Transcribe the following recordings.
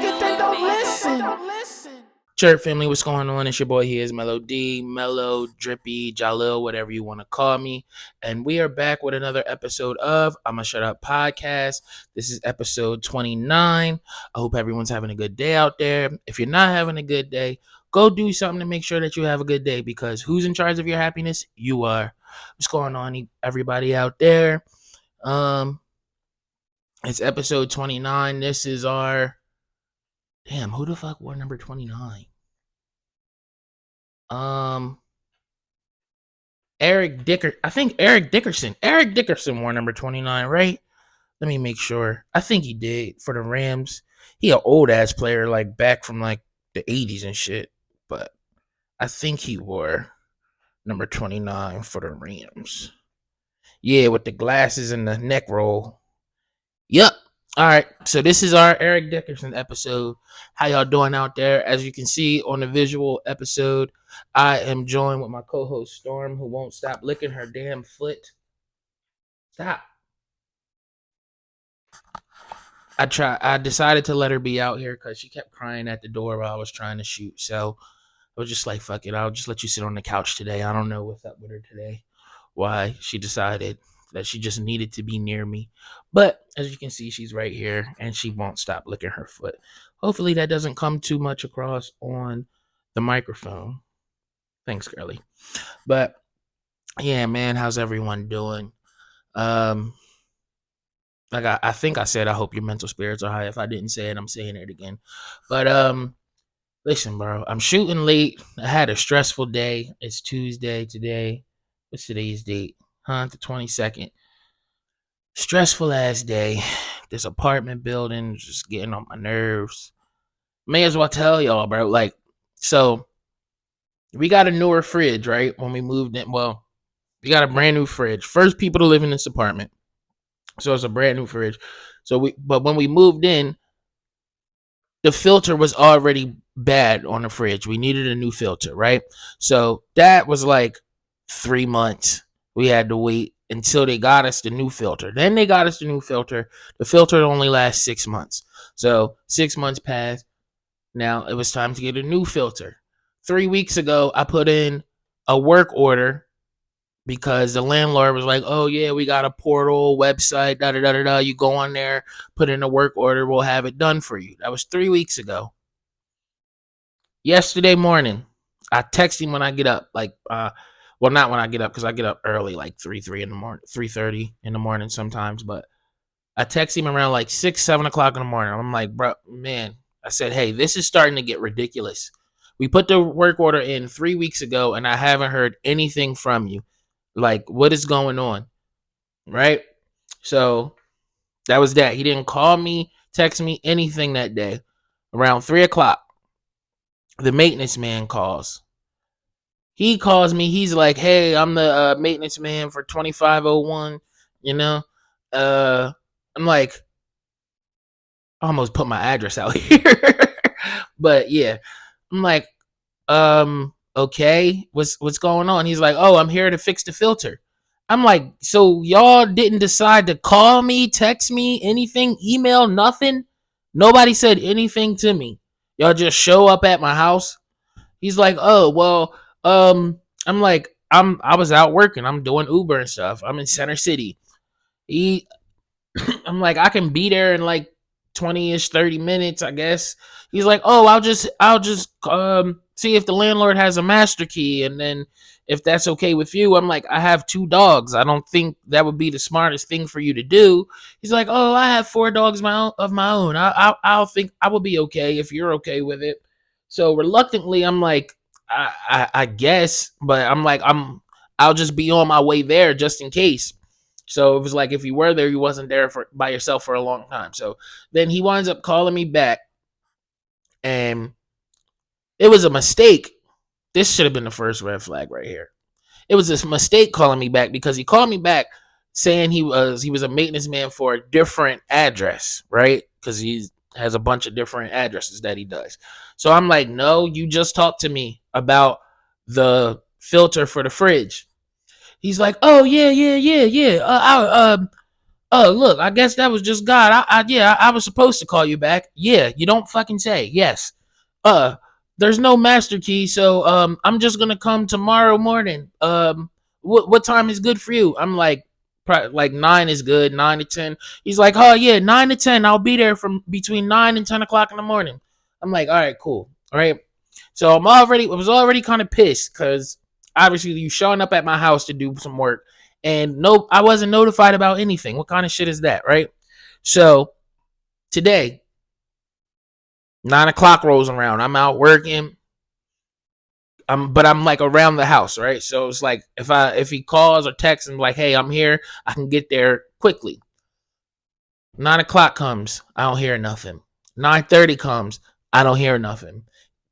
it, then don't listen. Church family, what's going on? It's your boy HeIsMellowD, Mellow, Drippy, Jalil, whatever you want to call me. And we are back with another episode of Ima Shut Up podcast. This is episode 29. I hope everyone's having a good day out there. If you're not having a good day, go do something to make sure that you have a good day, because who's in charge of your happiness? You are. What's going on, everybody out there? It's episode 29. This is our... Damn, who the fuck wore number 29? Eric Dickerson. Eric Dickerson wore number 29, right? Let me make sure. I think he did for the Rams. He an old ass player, like back from like the 80s and shit. But I think he wore number 29 for the Rams. Yeah, with the glasses and the neck roll. Yup. All right, so this is our Eric Dickerson episode. How y'all doing out there? As you can see on the visual episode, I am joined with my co-host Storm, who won't stop licking her damn foot. Stop. I decided to let her be out here because she kept crying at the door while I was trying to shoot. So I was just like, fuck it, I'll just let you sit on the couch today. I don't know what's up with her today. Why she decided that she just needed to be near me. But as you can see, she's right here and she won't stop licking her foot. Hopefully that doesn't come too much across on the microphone. Thanks, girly. But yeah, man, how's everyone doing? Like I think I said I hope your mental spirits are high. If I didn't say it, I'm saying it again. But listen, bro, I'm shooting late. I had a stressful day. It's Tuesday today. What's today's date? The 22nd. Stressful ass day. This apartment building just getting on my nerves. May as well tell y'all, bro. Like, so we got a newer fridge, right? When we moved in, well, we got a brand new fridge. First people to live in this apartment. So it's a brand new fridge. But when we moved in, the filter was already bad on the fridge. We needed a new filter, right? So that was like 3 months. We had to wait until they got us the new filter. Then they got us the new filter. The filter only lasts 6 months. So 6 months passed. Now it was time to get a new filter. 3 weeks ago, I put in a work order because the landlord was like, oh yeah, we got a portal website, da-da-da-da-da. You go on there, put in a work order, we'll have it done for you. That was 3 weeks ago. Yesterday morning, I text him when I get up, like, well, not when I get up, because I get up early, like 3:30 in the morning, 3:30 in the morning sometimes. But I text him around like 6, 7 o'clock in the morning. I'm like, bro, man, I said, hey, this is starting to get ridiculous. We put the work order in 3 weeks ago, and I haven't heard anything from you. Like, what is going on? Right? So that was that. He didn't call me, text me, anything that day. Around 3 o'clock, the maintenance man calls. He calls me. He's like, hey, I'm the maintenance man for 2501. You know? I'm like, I almost put my address out here. But yeah. I'm like, okay, what's going on? He's like, oh, I'm here to fix the filter. I'm like, so y'all didn't decide to call me, text me, anything, email, nothing? Nobody said anything to me. Y'all just show up at my house? He's like, oh, well, I'm like, I was out working. I'm doing Uber and stuff. I'm in Center City. I'm like, I can be there in like 20-ish, 30 minutes, I guess. He's like, oh, I'll just see if the landlord has a master key, and then if that's okay with you. I'm like, I have 2 dogs. I don't think that would be the smartest thing for you to do. He's like, oh, I have 4 dogs of my own. I'll think I will be okay if you're okay with it. So reluctantly, I'm like, I guess, but I'm like, I'll just be on my way there just in case. So it was like, if you were there, you wasn't there by yourself for a long time. So then he winds up calling me back, and it was a mistake. This should have been the first red flag right here. It was a mistake calling me back, because he called me back saying he was a maintenance man for a different address, right? Because he has a bunch of different addresses that he does. So I'm like, no, you just talked to me about the filter for the fridge. He's like, oh yeah. Oh, look, I guess that was just God. I was supposed to call you back. Yeah, you don't fucking say. Yes. Uh, there's no master key, so I'm just gonna come tomorrow morning. What time is good for you? I'm like, like 9 is good, 9 to 10. He's like, oh yeah, 9 to 10. I'll be there from between 9 and 10 o'clock in the morning. I'm like, all right, cool. All right. So I was already kind of pissed because obviously you showing up at my house to do some work, and no, I wasn't notified about anything. What kind of shit is that, right? So today, 9 o'clock rolls around. I'm out working. But I'm like around the house, right? So it's like if he calls or texts and like, hey, I'm here, I can get there quickly. 9 o'clock comes, I don't hear nothing. 9:30 comes, I don't hear nothing.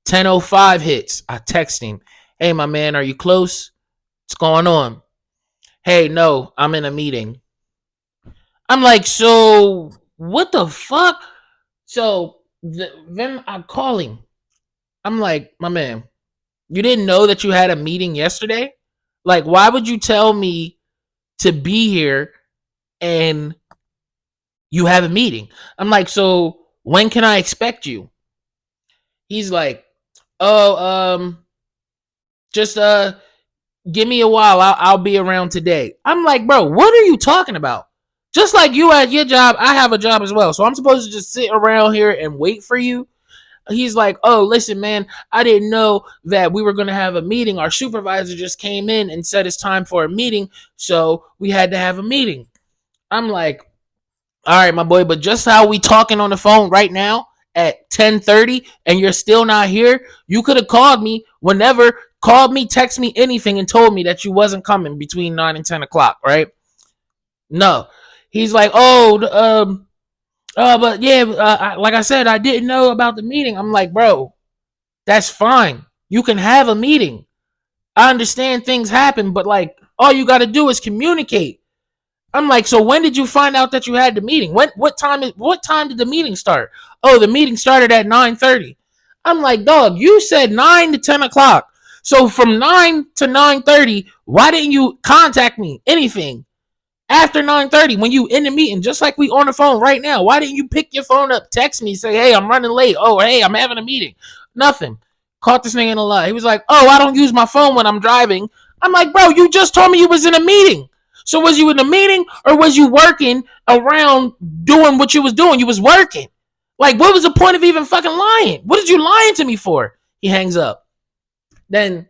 10:05 hits, I text him, hey my man, are you close? What's going on? Hey, no, I'm in a meeting. I'm like, so what the fuck? So then I call him. I'm like, my man, you didn't know that you had a meeting yesterday? Like, why would you tell me to be here and you have a meeting? I'm like, so when can I expect you? He's like, oh, just give me a while. I'll be around today. I'm like, bro, what are you talking about? Just like you at your job, I have a job as well. So I'm supposed to just sit around here and wait for you? He's like, oh, listen, man, I didn't know that we were going to have a meeting. Our supervisor just came in and said it's time for a meeting. So we had to have a meeting. I'm like, all right, my boy, but just how we talking on the phone right now at 10:30 and you're still not here, you could have called me whenever, called me, text me, anything, and told me that you wasn't coming between 9 and 10 o'clock, right? No. He's like, oh, but yeah, like I said, I didn't know about the meeting. I'm like, bro, that's fine. You can have a meeting. I understand things happen, but like, all you got to do is communicate. I'm like, so when did you find out that you had the meeting? What time did the meeting start? Oh, the meeting started at 9:30. I'm like, dog, you said 9 to 10 o'clock. So from 9 to 9:30, why didn't you contact me? Anything? After 9:30, when you in the meeting, just like we on the phone right now, why didn't you pick your phone up, text me, say, hey, I'm running late. Oh, hey, I'm having a meeting. Nothing. Caught this nigga in a lie. He was like, oh, I don't use my phone when I'm driving. I'm like, bro, you just told me you was in a meeting. So was you in a meeting or was you working around doing what you was doing? You was working. Like, what was the point of even fucking lying? What did you lying to me for? He hangs up. Then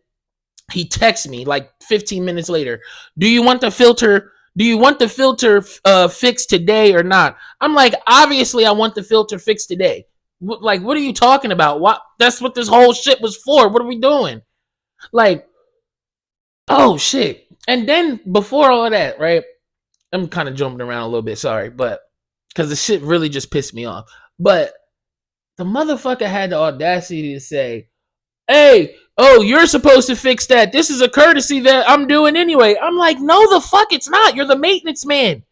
he texts me like 15 minutes later. Do you want the filter fixed today or not? I'm like, obviously I want the filter fixed today. Like, what are you talking about? What? That's what this whole shit was for. What are we doing? Like, oh shit. And then before all of that, right? I'm kind of jumping around a little bit, sorry, but because the shit really just pissed me off. But the motherfucker had the audacity to say, hey, oh, you're supposed to fix that. This is a courtesy that I'm doing anyway. I'm like, no, the fuck it's not. You're the maintenance man.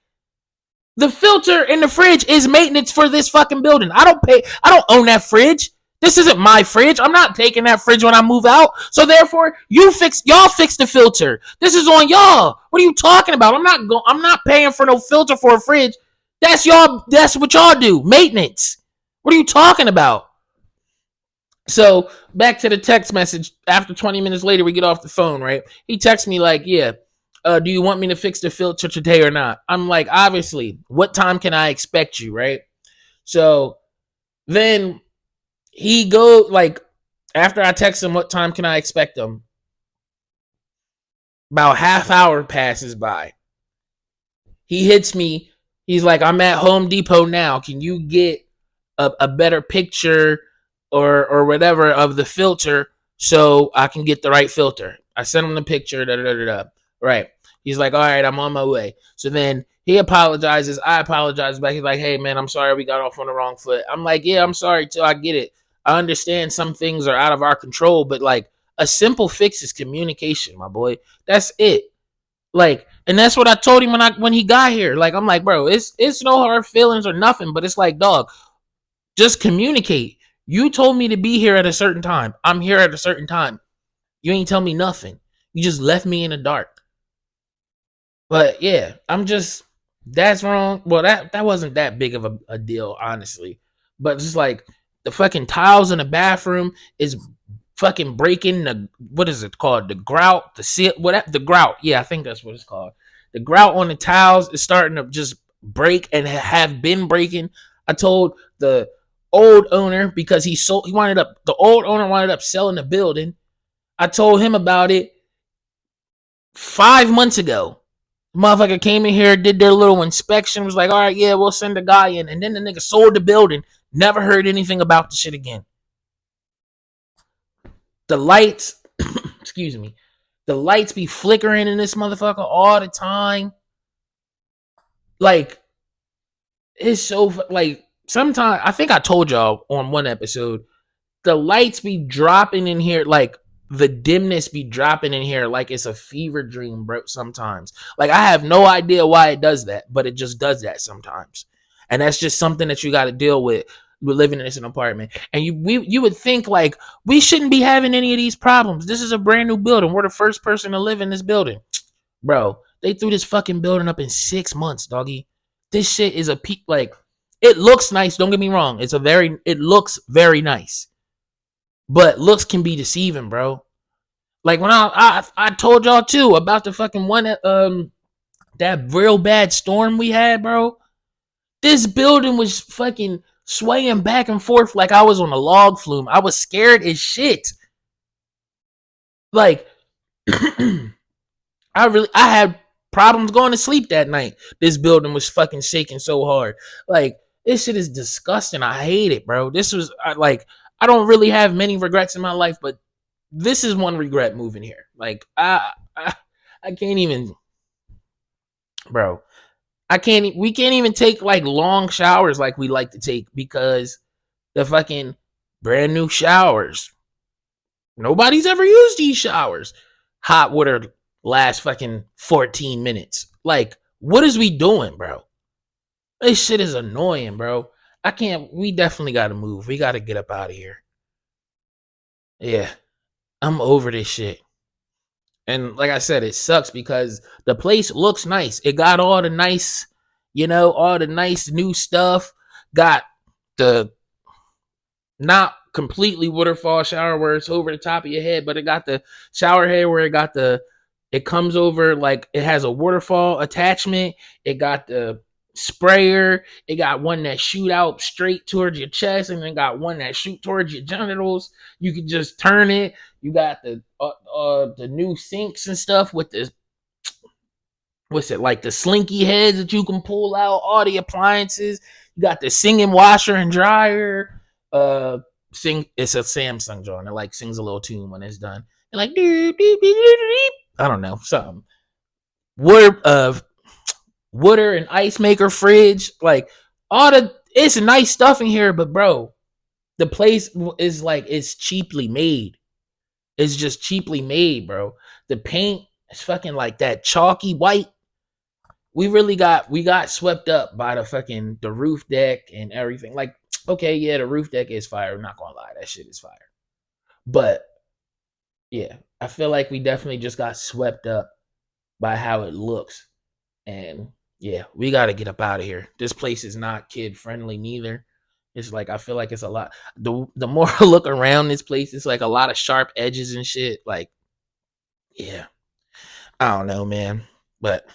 The filter in the fridge is maintenance for this fucking building. I don't own that fridge. This isn't my fridge. I'm not taking that fridge when I move out. So therefore, y'all fix the filter. This is on y'all. What are you talking about? I'm not paying for no filter for a fridge. That's what y'all do. Maintenance. What are you talking about? So back to the text message. After 20 minutes later, we get off the phone, right? He texts me like, yeah, do you want me to fix the filter today or not? I'm like, obviously. What time can I expect you, right? So then he go like, after I text him, what time can I expect him? About half hour passes by. He hits me. He's like, I'm at Home Depot now. Can you get a better picture or whatever of the filter so I can get the right filter? I sent him the picture. Da, da, da, da. Right. He's like, all right, I'm on my way. So then he apologizes. I apologize back. He's like, hey, man, I'm sorry we got off on the wrong foot. I'm like, yeah, I'm sorry too. I get it. I understand some things are out of our control, but like a simple fix is communication, my boy. That's it. Like, and that's what I told him when he got here. Like, I'm like, bro, it's no hard feelings or nothing, but it's like, dog, just communicate. You told me to be here at a certain time. I'm here at a certain time. You ain't tell me nothing. You just left me in the dark. But yeah, I'm just That's wrong. Well, that wasn't that big of a deal, honestly. But it's just like the fucking tiles in the bathroom is fucking breaking the, what is it called? The grout, the seal, whatever, the grout. Yeah, I think that's what it's called. The grout on the tiles is starting to just break and have been breaking. I told the old owner, because the old owner wanted up selling the building. I told him about it 5 months ago. Motherfucker came in here, did their little inspection, was like, all right, yeah, we'll send a guy in. And then the nigga sold the building. Never heard anything about the shit again. The lights, excuse me, the lights be flickering in this motherfucker all the time. Like, it's so, like, sometimes, I think I told y'all on one episode, the lights be dropping in here, like, the dimness be dropping in here like it's a fever dream, bro, sometimes. Like, I have no idea why it does that, but it just does that sometimes. And that's just something that you got to deal with living in this apartment. And you would think, like, we shouldn't be having any of these problems. This is a brand new building. We're the first person to live in this building. Bro, they threw this fucking building up in 6 months, doggy. This shit is a peak. Like, it looks nice, don't get me wrong. It looks very nice. But looks can be deceiving, bro. Like, when I told y'all too about the fucking one that real bad storm we had, bro. This building was fucking swaying back and forth like I was on a log flume. I was scared as shit. Like, I had problems going to sleep that night. This building was fucking shaking so hard. Like, this shit is disgusting. I hate it, bro. I don't really have many regrets in my life, but this is one regret moving here. Like, I can't even, bro. We can't even take like long showers like we like to take because the fucking brand new showers. Nobody's ever used these showers. Hot water lasts fucking 14 minutes. Like, what is we doing, bro? This shit is annoying, bro. We definitely gotta move. We gotta get up out of here. Yeah. I'm over this shit. And like I said, it sucks because the place looks nice. It got all the nice, all the nice new stuff. Got the not completely waterfall shower where it's over the top of your head, but it got the shower head where it comes over, like it has a waterfall attachment. It got the sprayer. It got one that shoot out straight towards your chest, and then got one that shoot towards your genitals. You can just turn it. You got the new sinks and stuff with the, what's it, like the slinky heads that you can pull out, all the appliances. You got the singing washer and dryer. It's a Samsung joint. It like sings a little tune when it's done. And like, I don't know, something. Water and ice maker fridge, like it's nice stuff in here, but bro, the place is like, it's cheaply made. It's just cheaply made, bro. The paint is fucking like that chalky white. We got swept up by the roof deck and everything. Like, okay, yeah, the roof deck is fire. I'm not gonna lie, that shit is fire. But yeah, I feel like we definitely just got swept up by how it looks. And yeah, we got to get up out of here. This place is not kid friendly neither. It's like, I feel like it's a lot. The more I look around this place, it's like a lot of sharp edges and shit. Like, yeah, I don't know, man. But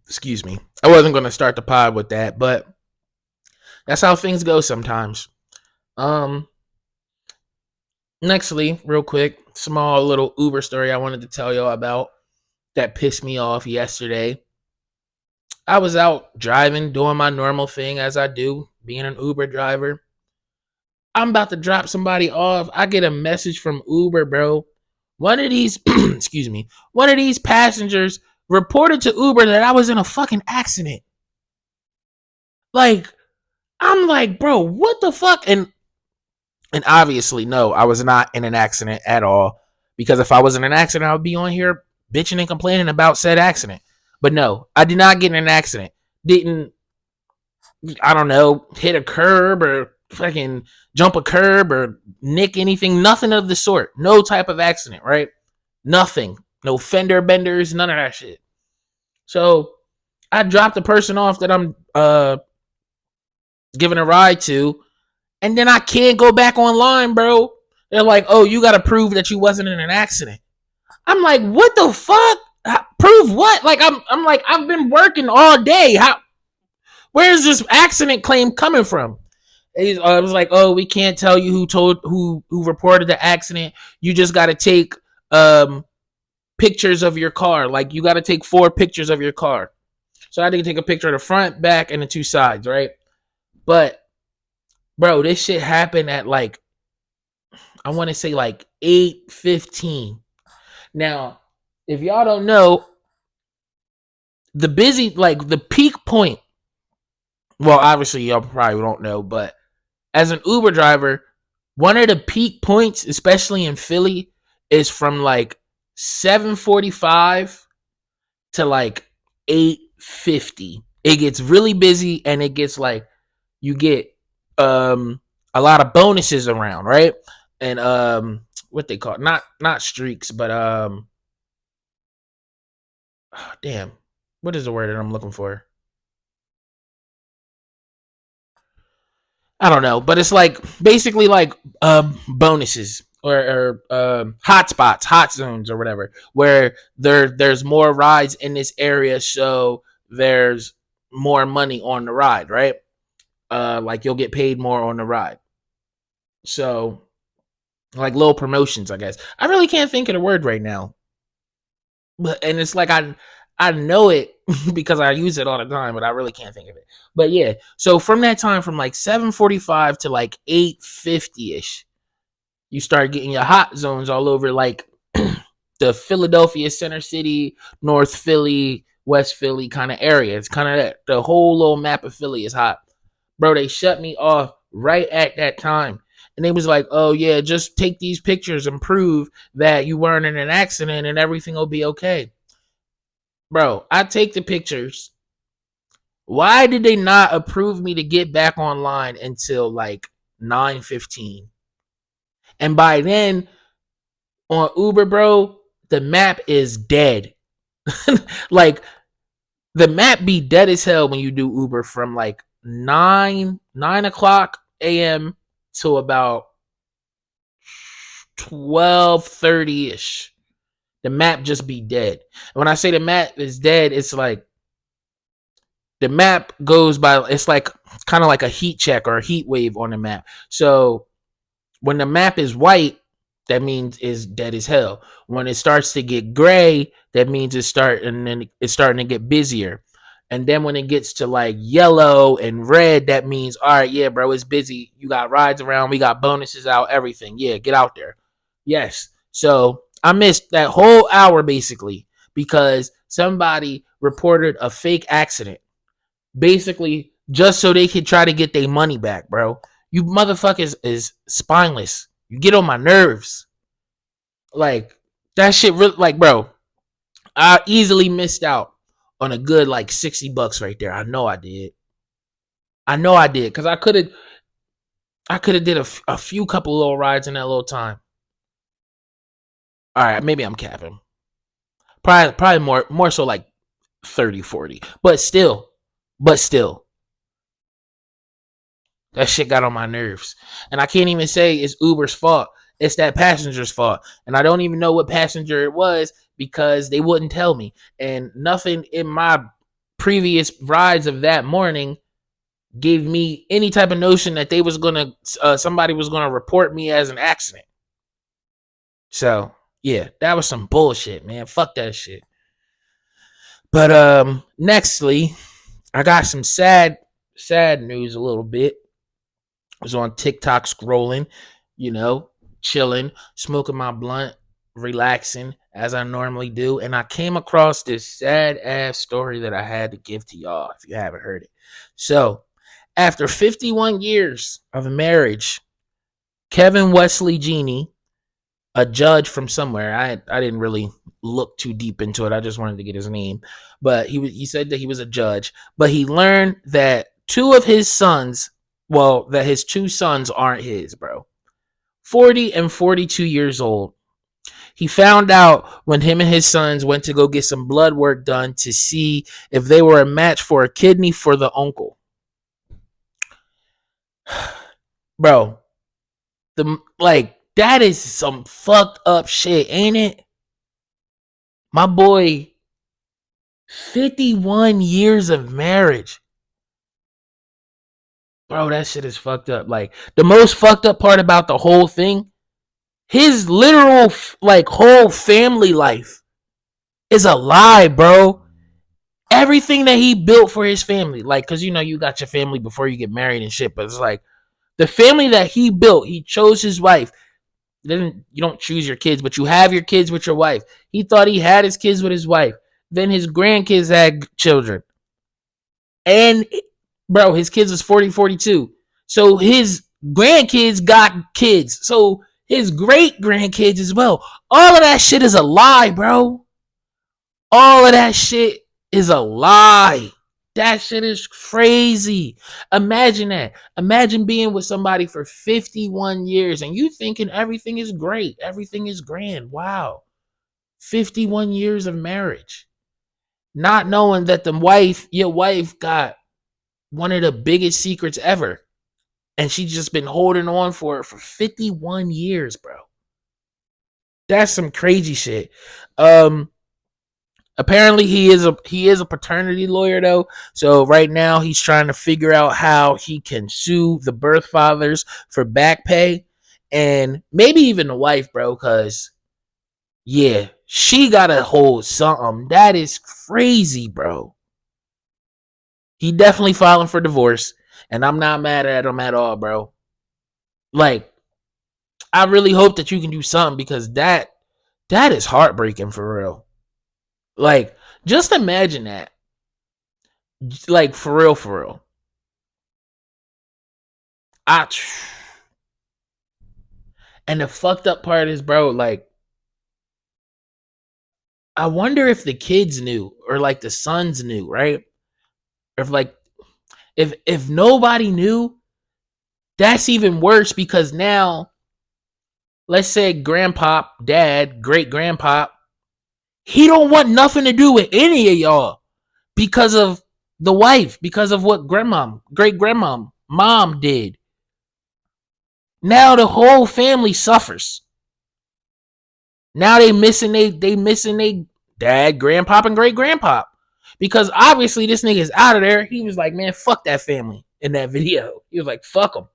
excuse me, I wasn't going to start the pod with that, but that's how things go sometimes. Nextly, real quick, small little Uber story I wanted to tell y'all about that pissed me off yesterday. I was out driving, doing my normal thing as I do, being an Uber driver. I'm about to drop somebody off. I get a message from Uber, bro. One of these, excuse me, one of these passengers reported to Uber that I was in a fucking accident. Like, I'm like, bro, what the fuck? And obviously, no, I was not in an accident at all. Because if I was in an accident, I would be on here bitching and complaining about said accident. But no, I did not get in an accident. Didn't, I don't know, hit a curb or fucking jump a curb or nick anything. Nothing of the sort. No type of accident, right? Nothing. No fender benders, none of that shit. So I dropped the person off that I'm giving a ride to, and then I can't go back online, bro. They're like, oh, you got to prove that you wasn't in an accident. I'm like, what the fuck? Prove what? Like, I'm like, I've been working all day. Where's this accident claim coming from? I was like, oh, we can't tell you who reported the accident. You just got to take pictures of your car. Like, you got to take 4 pictures of your car. So I had to take a picture of the front, back, and the 2 sides, right? But bro, this shit happened at like, I want to say like 8:15. Now, if y'all don't know, the peak point. Well, obviously y'all probably don't know, but as an Uber driver, one of the peak points, especially in Philly, is from like 7:45 to like 8:50. It gets really busy, and it gets like, you get a lot of bonuses around, right? And what they call it? Not streaks, but damn, what is the word that I'm looking for? I don't know, but it's like basically like bonuses or hot spots, hot zones or whatever, where there's more rides in this area, so there's more money on the ride, right? Like you'll get paid more on the ride. So like little promotions, I guess. I really can't think of the word right now. But and it's like I know it because I use it all the time, but I really can't think of it. But yeah, so from that time, from like 7:45 to like 8:50 ish, you start getting your hot zones all over, like the Philadelphia, Center City, North Philly, West Philly kind of area. It's kind of the whole little map of Philly is hot, bro. They shut me off right at that time. And they was like, oh yeah, just take these pictures and prove that you weren't in an accident and everything will be okay. Bro, I take the pictures. Why did they not approve me to get back online until like 9:15? And by then on Uber, bro, the map is dead. Like the map be dead as hell when you do Uber from like 9 o'clock a.m. to about 12:30 ish. The map just be dead. And when I say the map is dead, it's like the map goes by, it's like kind of like a heat check or a heat wave on the map. So when the map is white, that means it's dead as hell. When it starts to get gray, that means it's starting to get busier. And then when it gets to like yellow and red, that means, all right, yeah, bro, it's busy. You got rides around, we got bonuses out, everything. Yeah, get out there. Yes. So I missed that whole hour basically because somebody reported a fake accident. Basically, just so they could try to get their money back, bro. You motherfuckers is spineless. You get on my nerves. Like, that shit really, like, bro, I easily missed out on a good like $60 right there. I know I did. I know I did. Cause I could have did a few couple little rides in that little time. All right, maybe I'm capping. Probably more so like 30, 40. But still, that shit got on my nerves. And I can't even say it's Uber's fault. It's that passenger's fault. And I don't even know what passenger it was because they wouldn't tell me. And nothing in my previous rides of that morning gave me any type of notion that they was gonna somebody was gonna report me as an accident. So yeah, that was some bullshit, man. Fuck that shit. But nextly, I got some sad news a little bit. I was on TikTok scrolling, you know, chilling, smoking my blunt, relaxing as I normally do, and I came across this sad ass story that I had to give to y'all if you haven't heard it. So, after 51 years of marriage, Kevin Wesley Genie, a judge from somewhere, I didn't really look too deep into it. I just wanted to get his name, but he said that he was a judge, but he learned that that his 2 sons aren't his, bro. 40 and 42 years old. He found out when him and his sons went to go get some blood work done to see if they were a match for a kidney for the uncle. Bro, that is some fucked up shit, ain't it? My boy, 51 years of marriage. Bro, that shit is fucked up. Like, the most fucked up part about the whole thing, his literal, whole family life is a lie, bro. Everything that he built for his family, because you got your family before you get married and shit, but it's like the family that he built, he chose his wife. You don't choose your kids, but you have your kids with your wife. He thought he had his kids with his wife. Then his grandkids had children. And, bro, his kids was 40, 42. So his grandkids got kids. So his great grandkids as well. All of that shit is a lie, bro. All of that shit is a lie. That shit is crazy. Imagine that. Imagine being with somebody for 51 years and you thinking everything is great. Everything is grand. Wow. 51 years of marriage. Not knowing that your wife got one of the biggest secrets ever. And she's just been holding on for it for 51 years, bro. That's some crazy shit. Apparently he is a paternity lawyer though. So right now he's trying to figure out how he can sue the birth fathers for back pay and maybe even the wife, bro, cuz yeah, she got to hold something. That is crazy, bro. He definitely filing for divorce and I'm not mad at him at all, bro. Like, I really hope that you can do something because that is heartbreaking for real. Like, just imagine that. Like, for real, for real. And the fucked up part is, bro, like, I wonder if the kids knew or like the sons knew, right? If like if nobody knew, that's even worse because now, let's say grandpa, dad, great grandpa, he don't want nothing to do with any of y'all because of the wife, because of what great grandmom, mom did. Now the whole family suffers. Now they missing they dad, grandpa, and great grandpa. Because obviously this nigga is out of there. He was like, man, fuck that family in that video. He was like, fuck them.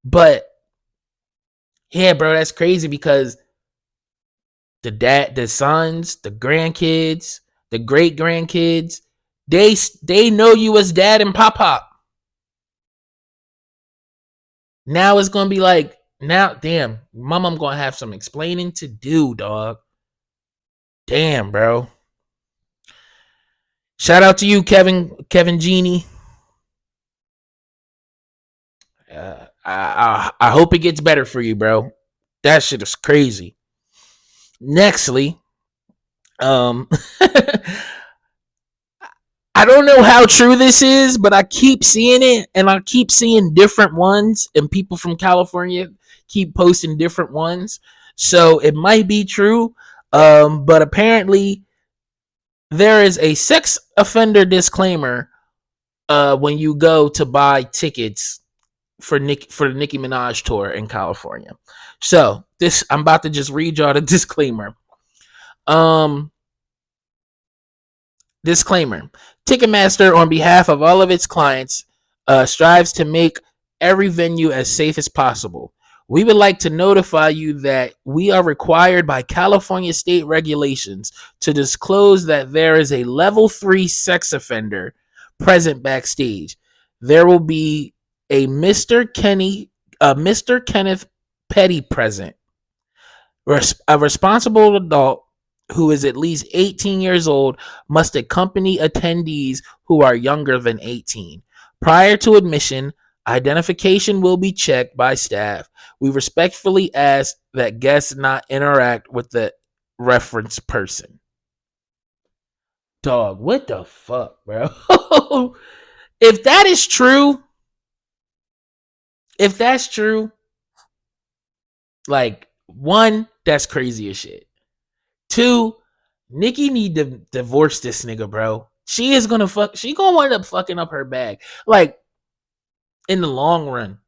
But yeah, bro, that's crazy because the sons, the grandkids, the great grandkids, they know you as dad and pop. Now it's gonna be like, now, damn, I'm gonna have some explaining to do, dog. Damn, bro. Shout out to you, Kevin Genie. I hope it gets better for you, bro. That shit is crazy. Nextly, I don't know how true this is, but I keep seeing it, and I keep seeing different ones, and people from California keep posting different ones. So it might be true, but apparently there is a sex offender disclaimer when you go to buy tickets for the Nicki Minaj tour in California. So I'm about to just read y'all the disclaimer. Disclaimer: Ticketmaster, on behalf of all of its clients, strives to make every venue as safe as possible. We would like to notify you that we are required by California state regulations to disclose that there is a level 3 sex offender present backstage. There will be a Mr. Kenneth Petty present. A responsible adult who is at least 18 years old must accompany attendees who are younger than 18. Prior to admission, identification will be checked by staff. We respectfully ask that guests not interact with the reference person. Dog, what the fuck, bro? If that's true, like, one, That's crazy as shit. 2, Nicki need to divorce this nigga, bro. She is gonna fuck. She gonna wind up fucking up her bag. Like in the long run,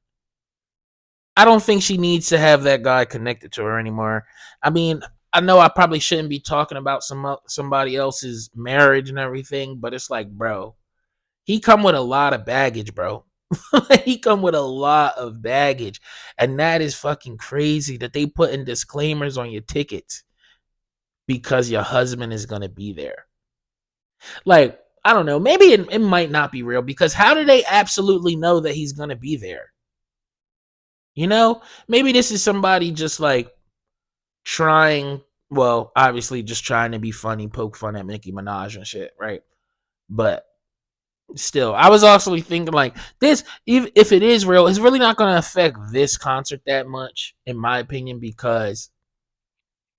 I don't think she needs to have that guy connected to her anymore. I mean, I know I probably shouldn't be talking about somebody else's marriage and everything, but it's like, bro, he come with a lot of baggage, bro. He come with a lot of baggage, and that is fucking crazy that they put in disclaimers on your tickets because your husband is gonna be there. Like, I don't know, maybe it might not be real because how do they absolutely know that he's gonna be there? You know, maybe this is somebody just like trying, well, obviously just trying to be funny, poke fun at Nicki Minaj and shit, right? But still, I was also thinking like this, if it is real, it's really not going to affect this concert that much, in my opinion, because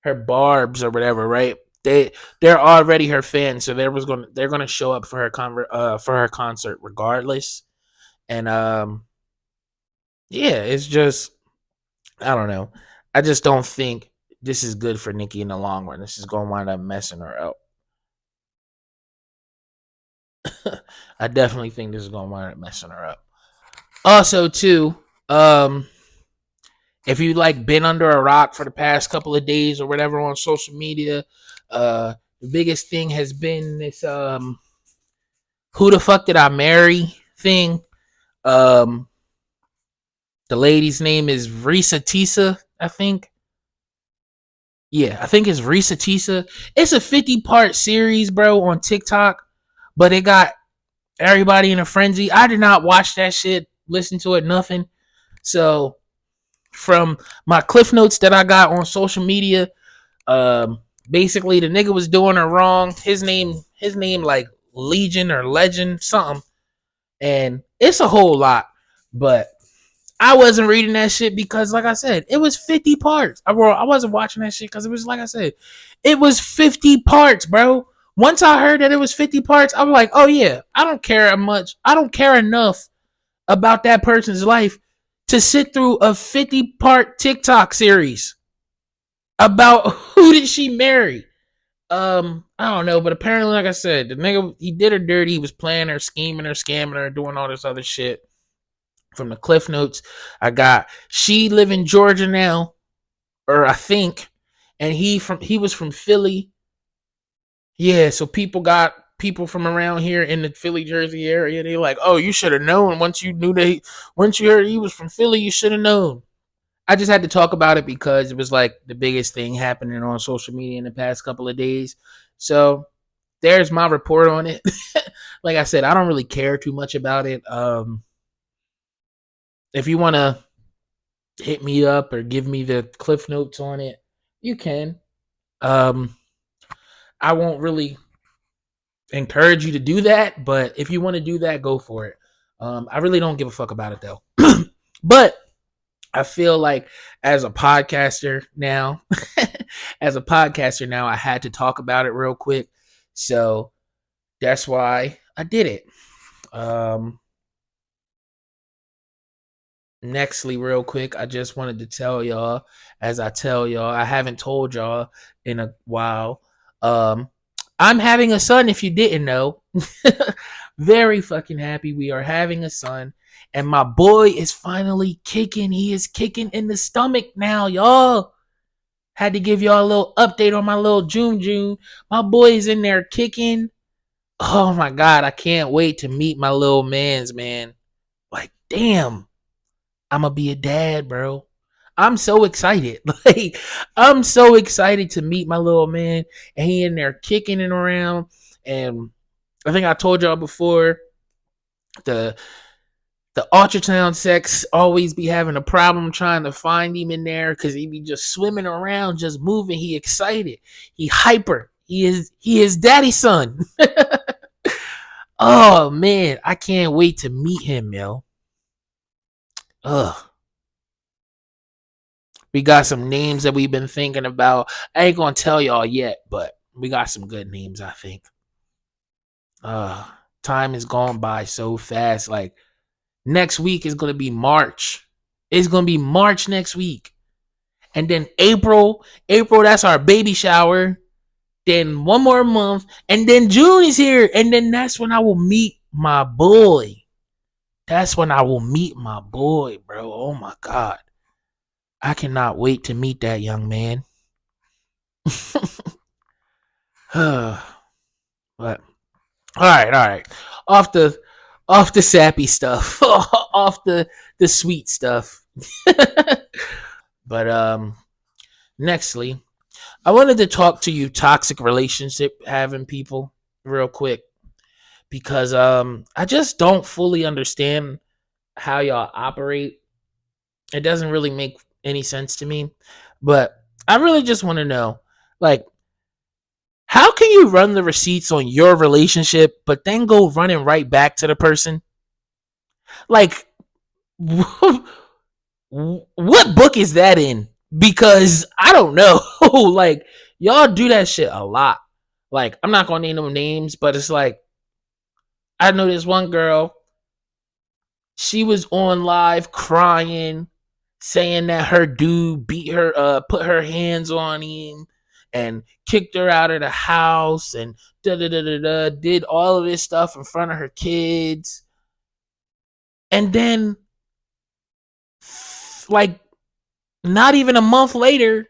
her barbs or whatever, right? They're already her fans, so they're gonna show up for her concert regardless, and yeah, it's just I don't know. I just don't think this is good for Nicki in the long run. This is going to wind up messing her up. I definitely think this is going to wind up messing her up. Also, too, if you like been under a rock for the past couple of days or whatever on social media, the biggest thing has been this who the fuck did I marry thing. Um, the lady's name is Risa Tisa, I think. Yeah, I think it's Risa Tisa. It's a 50-part series, bro, on TikTok, but it got everybody in a frenzy. I did not watch that shit, listen to it, nothing. So from my cliff notes that I got on social media, basically the nigga was doing her wrong. His name like Legion or Legend something, and it's a whole lot. But I wasn't reading that shit because, like I said, it was 50 parts. I wasn't watching that shit because it was, like I said, it was 50 parts, bro. Once I heard that it was 50 parts, I was like, oh yeah, I don't care much. I don't care enough about that person's life to sit through a 50-part TikTok series about who did she marry. I don't know, but apparently, like I said, the nigga, he did her dirty. He was playing her, scheming her, scamming her, doing all this other shit. From the cliff notes, I got she live in Georgia now, or I think, and he was from Philly. Yeah, so people from around here in the Philly, Jersey area. They like, oh, you should have known once you heard he was from Philly, you should have known. I just had to talk about it because it was like the biggest thing happening on social media in the past couple of days. So there's my report on it. Like I said, I don't really care too much about it. If you want to hit me up or give me the cliff notes on it, you can. Um, I won't really encourage you to do that, but if you want to do that, go for it. I really don't give a fuck about it though. But I feel like as a podcaster now, I had to talk about it real quick. So that's why I did it. Nextly, real quick, I just wanted to tell y'all, as I tell y'all, I haven't told y'all in a while. I'm having a son, if you didn't know. Very fucking happy. We are having a son. And my boy is finally kicking. He is kicking in the stomach now, y'all. Had to give y'all a little update on my little June. My boy is in there kicking. Oh my God, I can't wait to meet my little mans, man. Like, damn. I'm gonna be a dad, bro. I'm so excited. Like, I'm so excited to meet my little man. And he in there kicking it around. And I think I told y'all before, the ultrasound sex always be having a problem trying to find him in there because he be just swimming around, just moving. He excited. He hyper. He is daddy's son. Oh man, I can't wait to meet him, yo. Ugh. We got some names that we've been thinking about. I ain't gonna tell y'all yet, but we got some good names, I think. Time is going by so fast. Like, next week is gonna be March. It's gonna be March next week. And then April, that's our baby shower. Then one more month, and then June is here, and then that's when I will meet my boy. That's when I will meet my boy, bro. Oh my god, I cannot wait to meet that young man. But all right, off the off the sappy stuff, off the sweet stuff. But nextly, I wanted to talk to you toxic relationship having people real quick because I just don't fully understand how y'all operate. It doesn't really make any sense to me. But I really just want to know, like, how can you run the receipts on your relationship but then go running right back to the person? Like what book is that in? Because I don't know. Like y'all do that shit a lot. Like I'm not going to name no names, but it's like I know this one girl. She was on live crying, saying that her dude beat her, put her hands on him, and kicked her out of the house, and da da da da da, did all of this stuff in front of her kids, and then, like, not even a month later,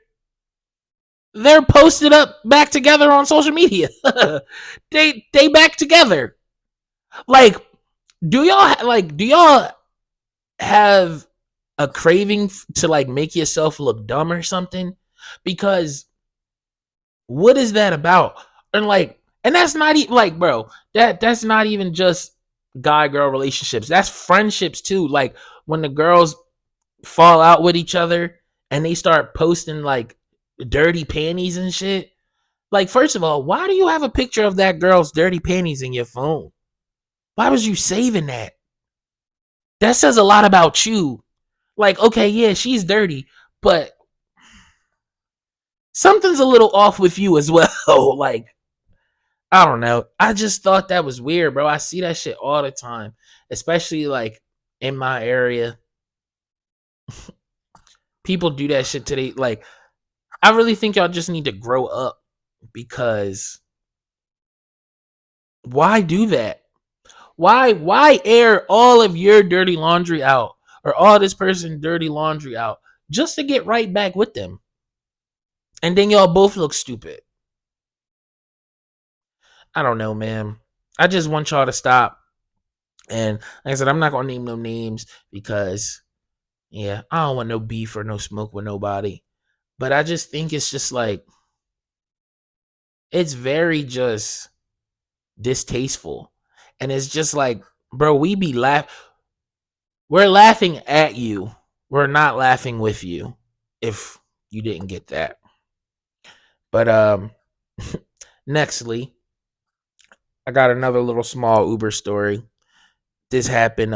they're posted up back together on social media. They back together. Like, do y'all have a craving to like make yourself look dumb or something? Because what is that about? And like, and that's not even like, bro, that's not even just guy girl relationships. That's friendships too. Like when the girls fall out with each other and they start posting like dirty panties and shit. Like, first of all, why do you have a picture of that girl's dirty panties in your phone? Why was you saving that? That says a lot about you. Like, okay, yeah, she's dirty, but something's a little off with you as well. Like, I don't know. I just thought that was weird, bro. I see that shit all the time, especially like in my area. People do that shit today. Like, I really think y'all just need to grow up because why do that? Why air all of your dirty laundry out or all this person's dirty laundry out just to get right back with them? And then y'all both look stupid. I don't know, man. I just want y'all to stop. And like I said, I'm not gonna name no names because yeah, I don't want no beef or no smoke with nobody. But I just think it's just like it's very just distasteful. And it's just like, bro, we're laughing at you. We're not laughing with you if you didn't get that. But nextly, I got another little small Uber story. This happened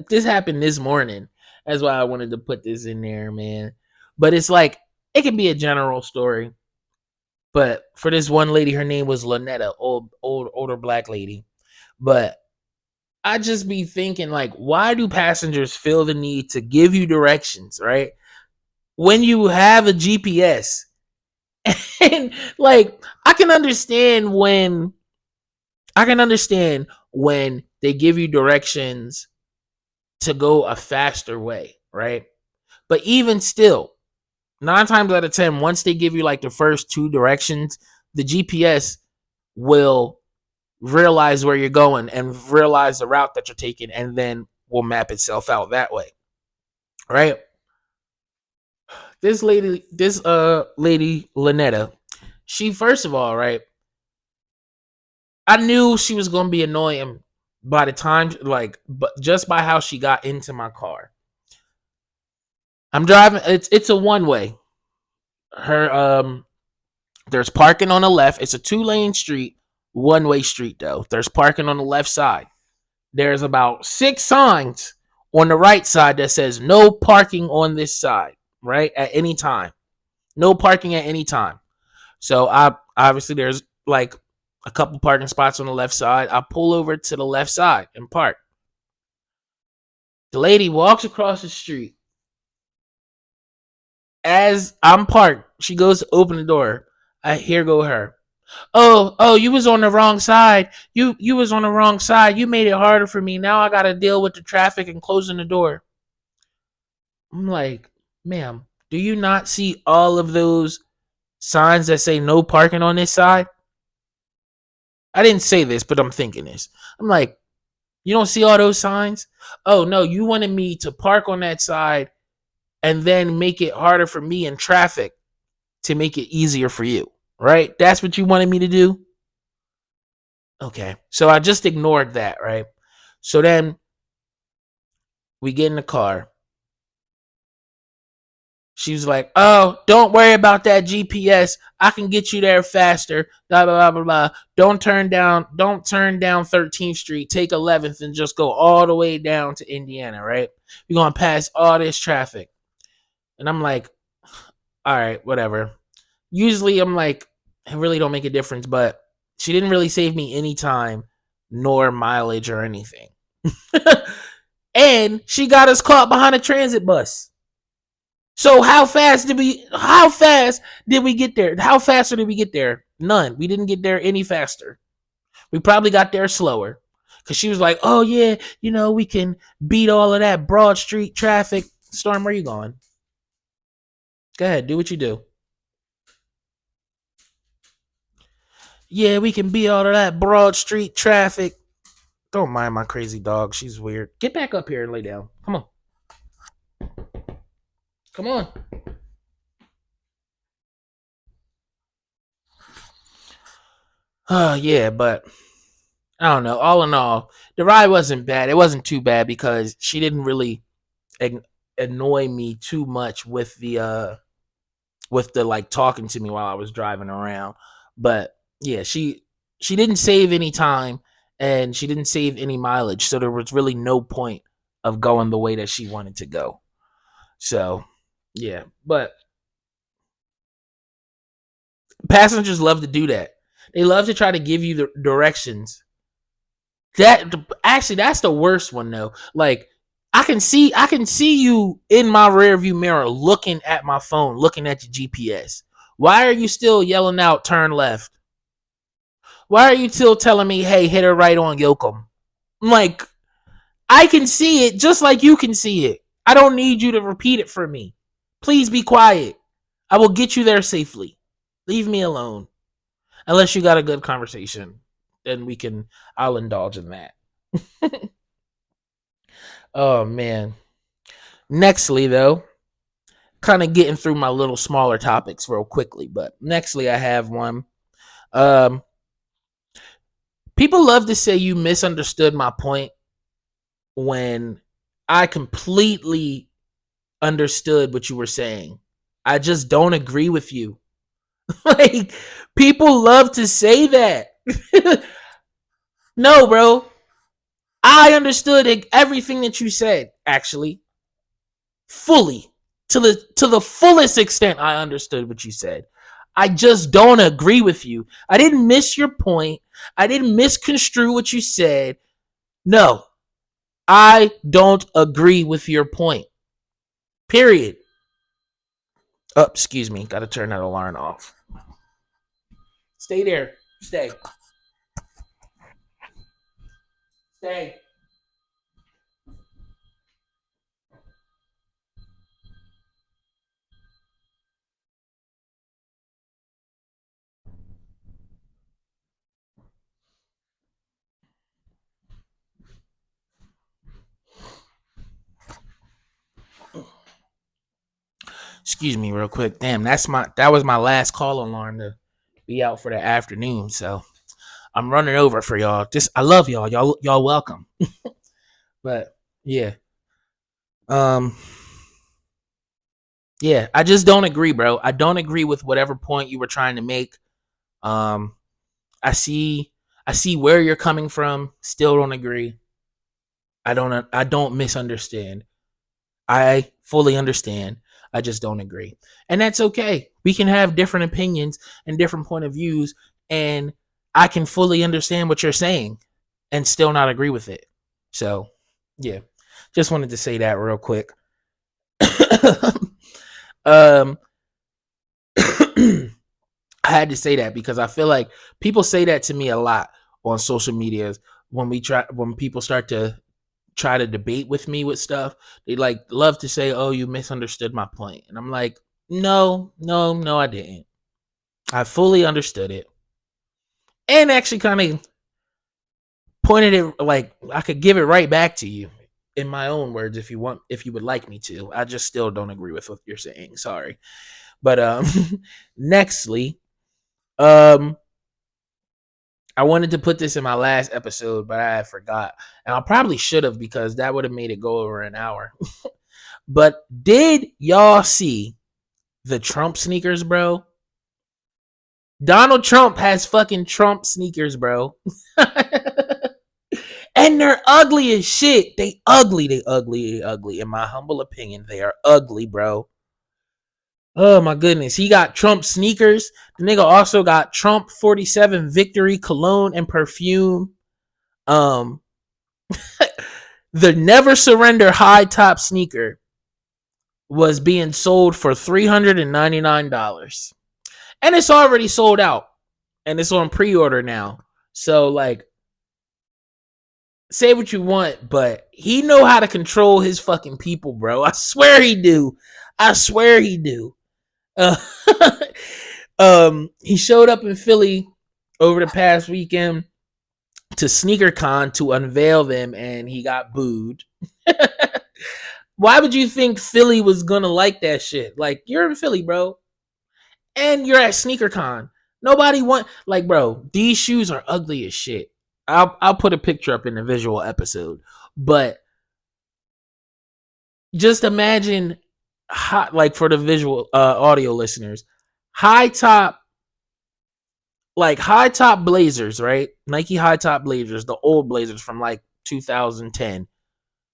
this happened this morning. That's why I wanted to put this in there, man. But it's like it can be a general story. But for this one lady, her name was Lynetta, older black lady. But I just be thinking like, why do passengers feel the need to give you directions, right? When you have a GPS. And like I can understand when they give you directions to go a faster way, right? But even still, 9 times out of 10, once they give you like the first two directions, the GPS will realize where you're going and realize the route that you're taking and then will map itself out that way. Right? This lady Lynetta, she first of all, right? I knew she was gonna be annoying by the time like but just by how she got into my car. I'm driving, it's a one way. Her there's parking on the left. It's a 2-lane street, one-way street though. There's parking on the left side. There's about 6 signs on the right side that says no parking on this side, right? At any time. No parking at any time. So I obviously there's like a couple parking spots on the left side. I pull over to the left side and park. The lady walks across the street As I'm parked, she goes to open the door. I hear go her. Oh, you was on the wrong side. You was on the wrong side. You made it harder for me. Now I gotta deal with the traffic and closing the door. I'm like, ma'am, do you not see all of those signs that say no parking on this side? I didn't say this, but I'm thinking this. I'm like, you don't see all those signs? Oh no, you wanted me to park on that side and then make it harder for me in traffic to make it easier for you, right? That's what you wanted me to do? Okay. So I just ignored that, right? So then we get in the car. She was like, "Oh, don't worry about that GPS. I can get you there faster." Blah blah blah blah blah. Don't turn down 13th Street. Take 11th and just go all the way down to Indiana, right? We're gonna pass all this traffic. And I'm like, all right, whatever. Usually I'm like, it really don't make a difference, but she didn't really save me any time nor mileage or anything. And she got us caught behind a transit bus. So how fast did we get there? How faster did we get there? None. We didn't get there any faster. We probably got there slower. Cause she was like, "Oh yeah, we can beat all of that Broad Street traffic." Storm, where you going? Go ahead, do what you do. Yeah, we can beat all of that Broad Street traffic. Don't mind my crazy dog. She's weird. Get back up here and lay down. Come on. Come on. Yeah, but I don't know. All in all, the ride wasn't bad. It wasn't too bad because she didn't really annoy me too much with the like talking to me while I was driving around. But yeah, she didn't save any time and she didn't save any mileage, so there was really no point of going the way that she wanted to go. So yeah, but passengers love to do that. They love to try to give you the directions. That's the worst one though. Like I can see you in my rearview mirror looking at my phone, looking at your GPS. Why are you still yelling out turn left? Why are you still telling me, hey, hit her right on Yokum? I'm like, I can see it just like you can see it. I don't need you to repeat it for me. Please be quiet. I will get you there safely. Leave me alone. Unless you got a good conversation, then I'll indulge in that. Oh man. Nextly though, kind of getting through my little smaller topics real quickly, but nextly I have one. Um People love to say you misunderstood my point when I completely understood what you were saying. I just don't agree with you. Like people love to say that. No, bro. I understood everything that you said, actually. Fully. To the fullest extent I understood what you said. I just don't agree with you. I didn't miss your point. I didn't misconstrue what you said. No. I don't agree with your point. Period. Oh, excuse me. Got to turn that alarm off. Stay there. Stay. Stay. Excuse me real quick. Damn, that was my last call alarm to be out for the afternoon. So I'm running over for y'all. Just I love y'all. Y'all welcome. But yeah. Um yeah, I just don't agree, bro. I don't agree with whatever point you were trying to make. Um I see I see where you're coming from. Still don't agree. I don't misunderstand. I fully understand. I just don't agree. And that's okay. We can have different opinions and different point of views and I can fully understand what you're saying and still not agree with it. So, yeah. Just wanted to say that real quick. Um, I had to say that because I feel like people say that to me a lot on social medias when people start to try to debate with me with stuff. They like love to say, "Oh, you misunderstood my point," and I'm like, "No, no, no, I didn't. I fully understood it, and actually kind of pointed it like I could give it right back to you in my own words if you want, if you would like me to. I just still don't agree with what you're saying. Sorry, but nextly, um." I wanted to put this in my last episode, but I forgot. And I probably should have because that would have made it go over an hour. But did y'all see the Trump sneakers, bro? Donald Trump has fucking Trump sneakers, bro. And they're ugly as shit. They ugly, they ugly, they ugly. In my humble opinion, they are ugly, bro. Oh my goodness. He got Trump sneakers. The nigga also got Trump 47 Victory cologne and perfume. Um, the Never Surrender high top sneaker was being sold for $399. And it's already sold out. And it's on pre-order now. So like say what you want, but he know how to control his fucking people, bro. I swear he do. I swear he do. Uh, he showed up in Philly over the past weekend to SneakerCon to unveil them, and he got booed. Why would you think Philly was gonna like that shit? Like, you're in Philly, bro, and you're at SneakerCon. Nobody want like, bro. These shoes are ugly as shit. I'll put a picture up in the visual episode, but just imagine hot like for the visual audio listeners, high top high top blazers, right? Nike high top blazers, the old blazers from like 2010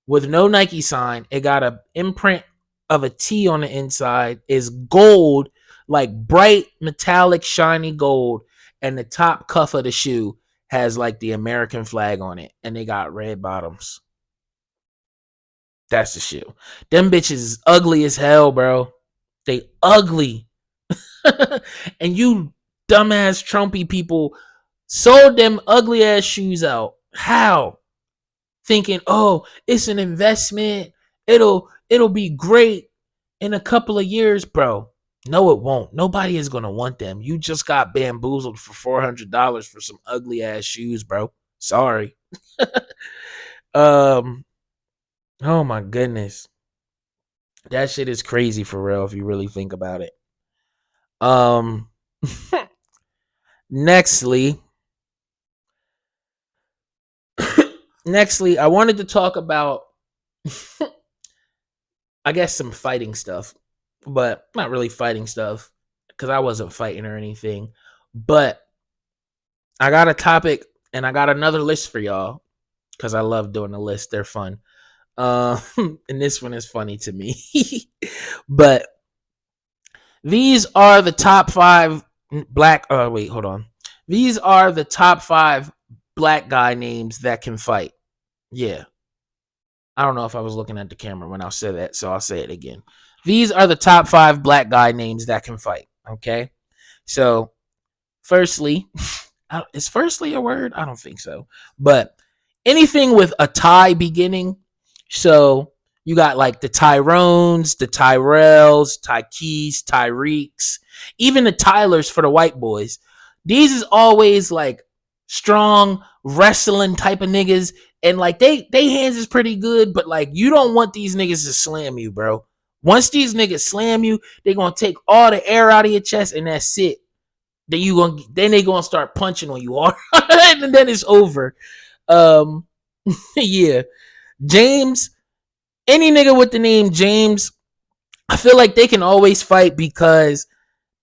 with no Nike sign. It got a imprint of a T on the inside, is gold, like bright metallic shiny gold, and the top cuff of the shoe has like the American flag on it, and they got red bottoms. That's the shoe. Them bitches is ugly as hell, bro. They ugly. And you dumbass Trumpy people sold them ugly ass shoes out. How? Thinking, oh, it's an investment. It'll be great in a couple of years, bro. No, it won't. Nobody is gonna want them. You just got bamboozled for $400 for some ugly ass shoes, bro. Sorry. um. Oh my goodness, that shit is crazy for real. If you really think about it. Um. Nextly, I wanted to talk about, I guess, some fighting stuff, but not really fighting stuff because I wasn't fighting or anything. But I got a topic and I got another list for y'all because I love doing the list. They're fun. And this one is funny to me. But these are the top 5 black. Wait, hold on. These are the top 5 black guy names that can fight. Yeah. I don't know if I was looking at the camera when I said that, so I'll say it again. These are the top 5 black guy names that can fight. Okay. So, firstly, is firstly a word? I don't think so. But anything with a tie beginning. So, you got like the Tyrones, the Tyrells, Tykees, Tyreeks, even the Tylers for the white boys. These is always like strong wrestling type of niggas, and like they hands is pretty good, but like you don't want these niggas to slam you, bro. Once these niggas slam you, they gonna take all the air out of your chest, and that's it. Then they gonna start punching on you hard, and then it's over. Um, yeah, James. Any nigga with the name James, I feel like they can always fight because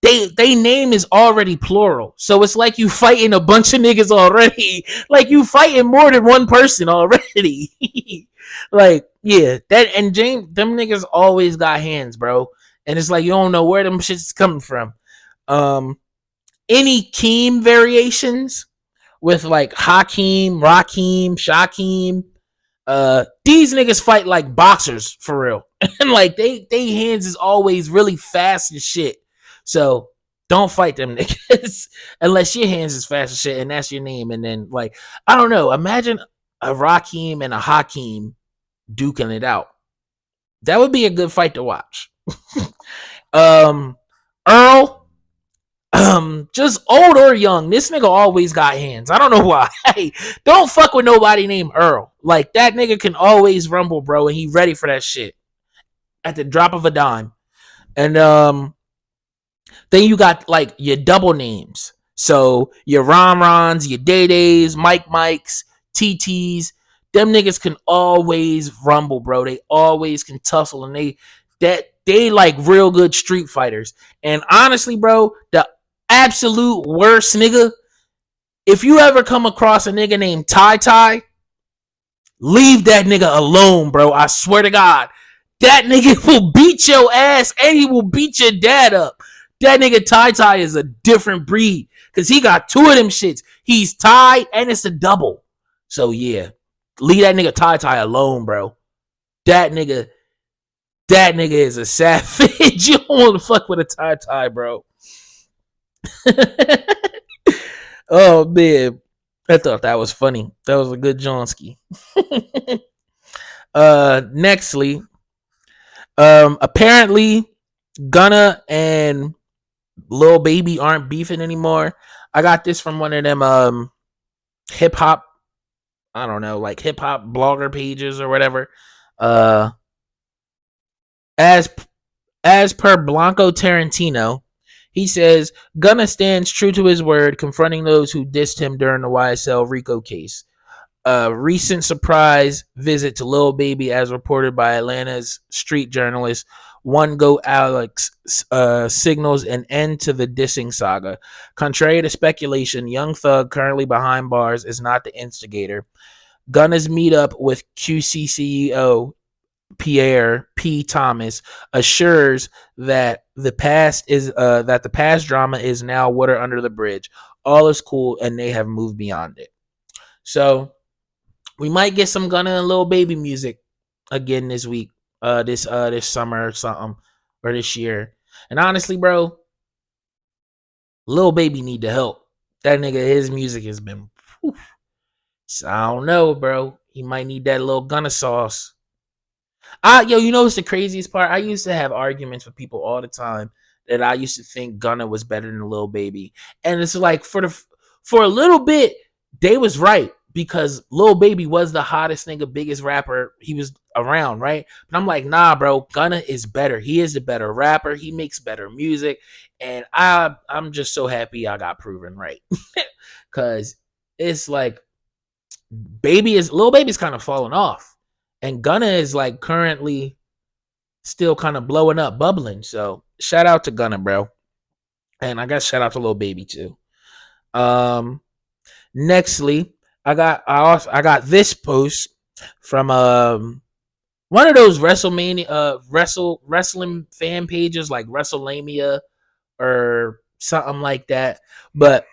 they name is already plural. So it's like you fighting a bunch of niggas already. Like you fighting more than one person already. Like, yeah, that and James, them niggas always got hands, bro. And it's like you don't know where them shit's coming from. Any Keem variations with like Hakeem, Rakeem, Shakeem, These niggas fight like boxers for real. And like they hands is always really fast and shit. So don't fight them niggas unless your hands is fast as shit and that's your name. And then like I don't know, imagine a Raheem and a Hakeem duking it out. That would be a good fight to watch. Earl, just old or young, this nigga always got hands. I don't know why. Hey, don't fuck with nobody named Earl. Like that nigga can always rumble, bro, and he ready for that shit at the drop of a dime. And then you got like your double names. So your Ron Rons, your Day Days, Mike Mikes, TTs. Them niggas can always rumble, bro. They always can tussle, and they like real good street fighters. And honestly, bro, the absolute worst nigga, if you ever come across a nigga named Ty Ty, leave that nigga alone, bro. I swear to God. That nigga will beat your ass and he will beat your dad up. That nigga Ty Ty is a different breed because he got two of them shits. He's Ty and it's a double. So yeah, leave that nigga Ty Ty alone, bro. That nigga is a savage. You don't want to fuck with a Ty Ty, bro. Oh man, I thought that was funny. That was a good Johnsky. Nextly, apparently Gunna and Lil Baby aren't beefing anymore. I got this from one of them hip hop, I don't know, like hip hop blogger pages or whatever. As per Blanco Tarantino, he says Gunna stands true to his word, confronting those who dissed him during the YSL Rico case. A recent surprise visit to Lil Baby, as reported by Atlanta's street journalist One Go Alex, signals an end to the dissing saga. Contrary to speculation, Young Thug, currently behind bars, is not the instigator. Gunna's meetup with QC CEO Pierre P. Thomas assures that the past drama is now water under the bridge. All is cool, and they have moved beyond it. So we might get some Gunna and Lil Baby music again this week, this summer or something, or this year. And honestly, bro, Lil Baby need the help. That nigga, his music has been, whew. So I don't know, bro. He might need that little Gunna sauce. You know what's the craziest part? I used to have arguments with people all the time that I used to think Gunna was better than Lil Baby, and it's like for a little bit they was right because Lil Baby was the hottest nigga, biggest rapper he was around, right? But I'm like, nah, bro, Gunna is better. He is the better rapper. He makes better music, and I'm just so happy I got proven right because it's like Lil Baby's kind of falling off. And Gunna is like currently still kind of blowing up, bubbling. So shout out to Gunna, bro. And I guess shout out to Lil Baby too. Nextly, I got this post from one of those WrestleMania wrestling fan pages like WrestleMania or something like that. But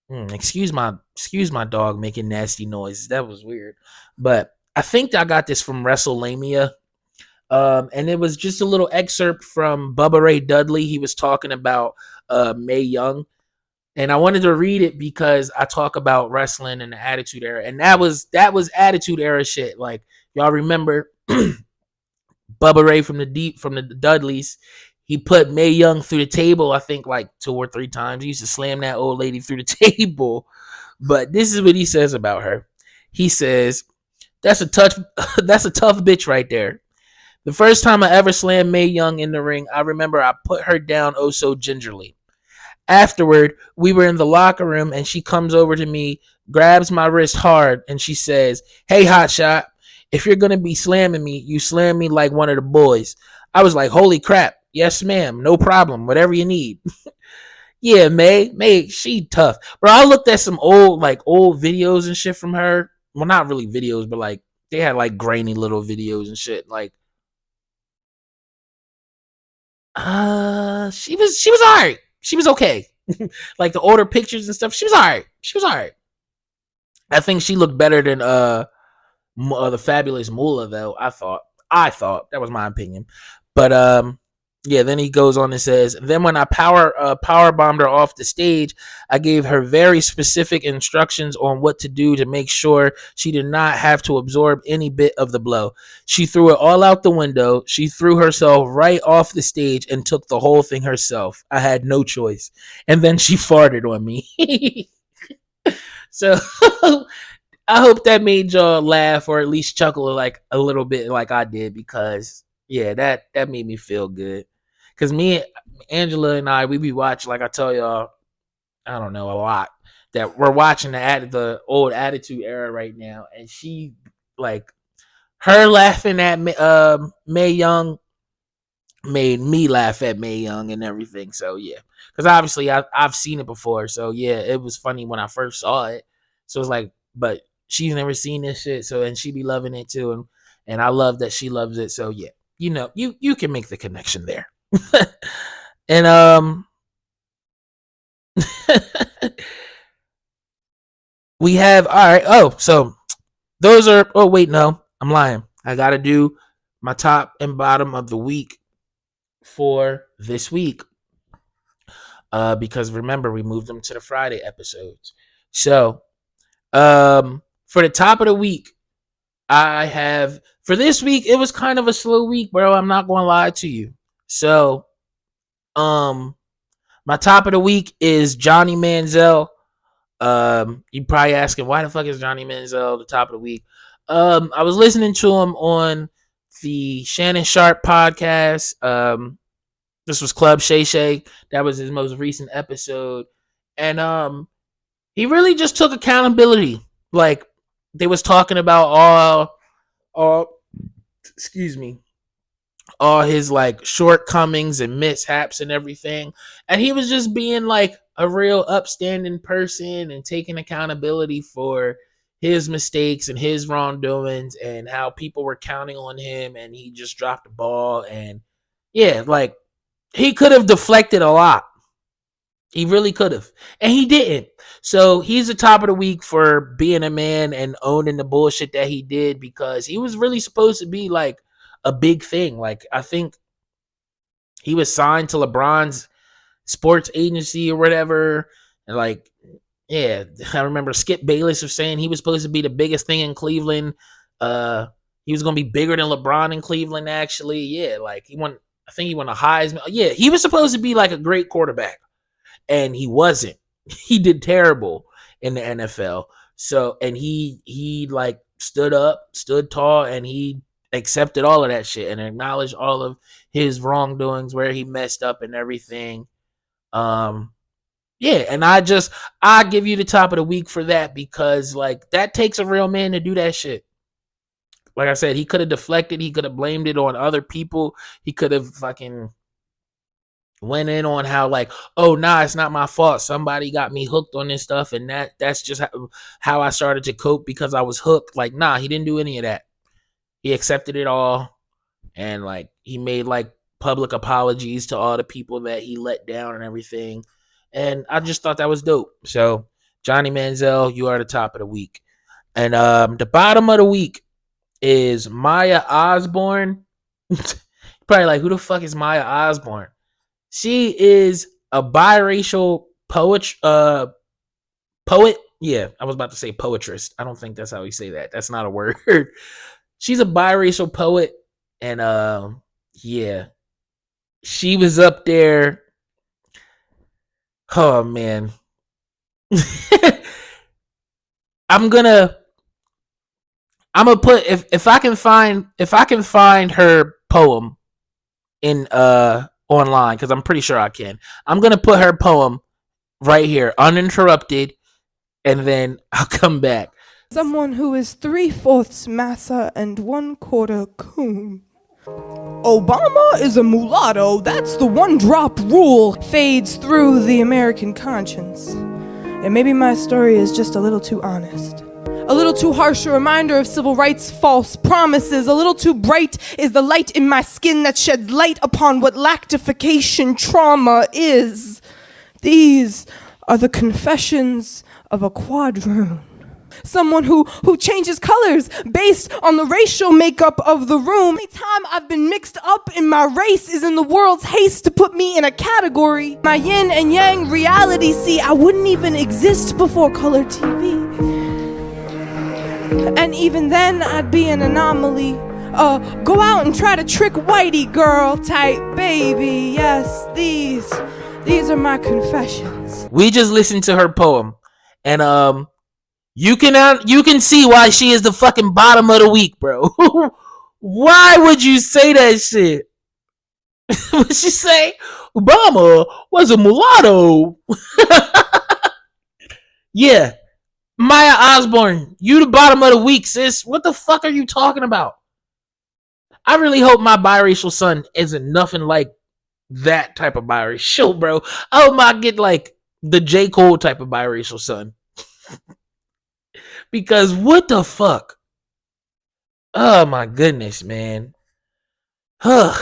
excuse my dog making nasty noises. That was weird. But I think I got this from WrestleMania. And it was just a little excerpt from Bubba Ray Dudley. He was talking about Mae Young. And I wanted to read it because I talk about wrestling and the Attitude Era. And that was Attitude Era shit. Like, y'all remember Bubba Ray from the Dudleys. He put Mae Young through the table, I think like 2 or 3 times. He used to slam that old lady through the table. But this is what he says about her. He says, that's a tough bitch right there. The first time I ever slammed Mae Young in the ring, I remember I put her down oh so gingerly. Afterward, we were in the locker room and she comes over to me, grabs my wrist hard, and she says, "Hey, hotshot, if you're going to be slamming me, you slam me like one of the boys." I was like, holy crap. Yes, ma'am. No problem. Whatever you need. Yeah, Mae, she tough. Bro, I looked at some old videos and shit from her. Well, not really videos, but like they had like grainy little videos and shit. Like, she was alright. She was okay. Like the older pictures and stuff, she was alright. I think she looked better than the Fabulous Moolah, though. I thought that was my opinion, but yeah. Then he goes on and says, then when I power bombed her off the stage, I gave her very specific instructions on what to do to make sure she did not have to absorb any bit of the blow. She threw it all out the window. She threw herself right off the stage and took the whole thing herself. I had no choice. And then she farted on me. So I hope that made y'all laugh or at least chuckle like a little bit like I did, because yeah, that made me feel good. Cause me, Angela and I, we be watching, like I tell y'all, I don't know, a lot, that we're watching the old Attitude Era right now, and she, like, her laughing at Mae Young made me laugh at Mae Young and everything. So yeah, because obviously I've seen it before. So yeah, it was funny when I first saw it. So it's like, but she's never seen this shit. So, and she be loving it too, and I love that she loves it. So yeah, you can make the connection there. And we have, all right. Oh, so those are. Oh wait, no, I'm lying. I gotta do my top and bottom of the week for this week. Because remember, we moved them to the Friday episodes. So, for the top of the week, I have, for this week, it was kind of a slow week, bro. I'm not going to lie to you. So, my top of the week is Johnny Manziel. You probably asking, why the fuck is Johnny Manziel the top of the week? I was listening to him on the Shannon Sharp podcast. This was Club Shay Shay. That was his most recent episode. And he really just took accountability. Like, they was talking about all excuse me, all his like shortcomings and mishaps and everything. And he was just being like a real upstanding person and taking accountability for his mistakes and his wrongdoings and how people were counting on him and he just dropped the ball. And yeah, like, he could have deflected a lot. He really could have. And he didn't. So he's the top of the week for being a man and owning the bullshit that he did, because he was really supposed to be like a big thing. Like, I think he was signed to LeBron's sports agency or whatever. And like, yeah, I remember Skip Bayless was saying he was supposed to be the biggest thing in Cleveland. He was going to be bigger than LeBron in Cleveland, actually. Yeah, like I think he won a HeIsMellowD. Yeah, he was supposed to be like a great quarterback, and he wasn't. He did terrible in the NFL. So, and he like stood up, stood tall, and he accepted all of that shit and acknowledged all of his wrongdoings, where he messed up and everything. Yeah, and I give you the top of the week for that, because like, that takes a real man to do that shit. Like I said, he could have deflected, he could have blamed it on other people, he could have fucking went in on how like, oh nah, it's not my fault, somebody got me hooked on this stuff, and that's just how I started to cope because I was hooked. Like, nah, he didn't do any of that. He accepted it all, and like, he made like public apologies to all the people that he let down and everything. And I just thought that was dope. So Johnny Manziel, you are the top of the week. And the bottom of the week is Maya Osborne. Probably like, who the fuck is Maya Osborne? She is a biracial poet. Yeah, I was about to say poetress. I don't think that's how you say that. That's not a word. She's a biracial poet, and yeah, she was up there. Oh man. I'm gonna put, if I can find her poem in online, because I'm pretty sure I can. I'm gonna put her poem right here, uninterrupted, and then I'll come back. Someone who is 3/4 massa and 1/4 coon. Obama is a mulatto, that's the one-drop rule, fades through the American conscience. And maybe my story is just a little too honest. A little too harsh a reminder of civil rights false promises. A little too bright is the light in my skin that sheds light upon what lactification trauma is. These are the confessions of a quadroon. Someone who changes colors based on the racial makeup of the room. Every time I've been mixed up in my race is in the world's haste to put me in a category. My yin and yang reality, see, I wouldn't even exist before color TV. And even then, I'd be an anomaly. Go out and try to trick whitey girl type baby. Yes, these are my confessions. We just listened to her poem, and you can see why she is the fucking bottom of the week, bro. Why would you say that shit? What she say? Obama was a mulatto. Yeah. Maya Osborne, you the bottom of the week, sis. What the fuck are you talking about? I really hope my biracial son isn't nothing like that type of biracial, bro. I hope I get like the J. Cole type of biracial son. Because what the fuck? Oh my goodness, man. But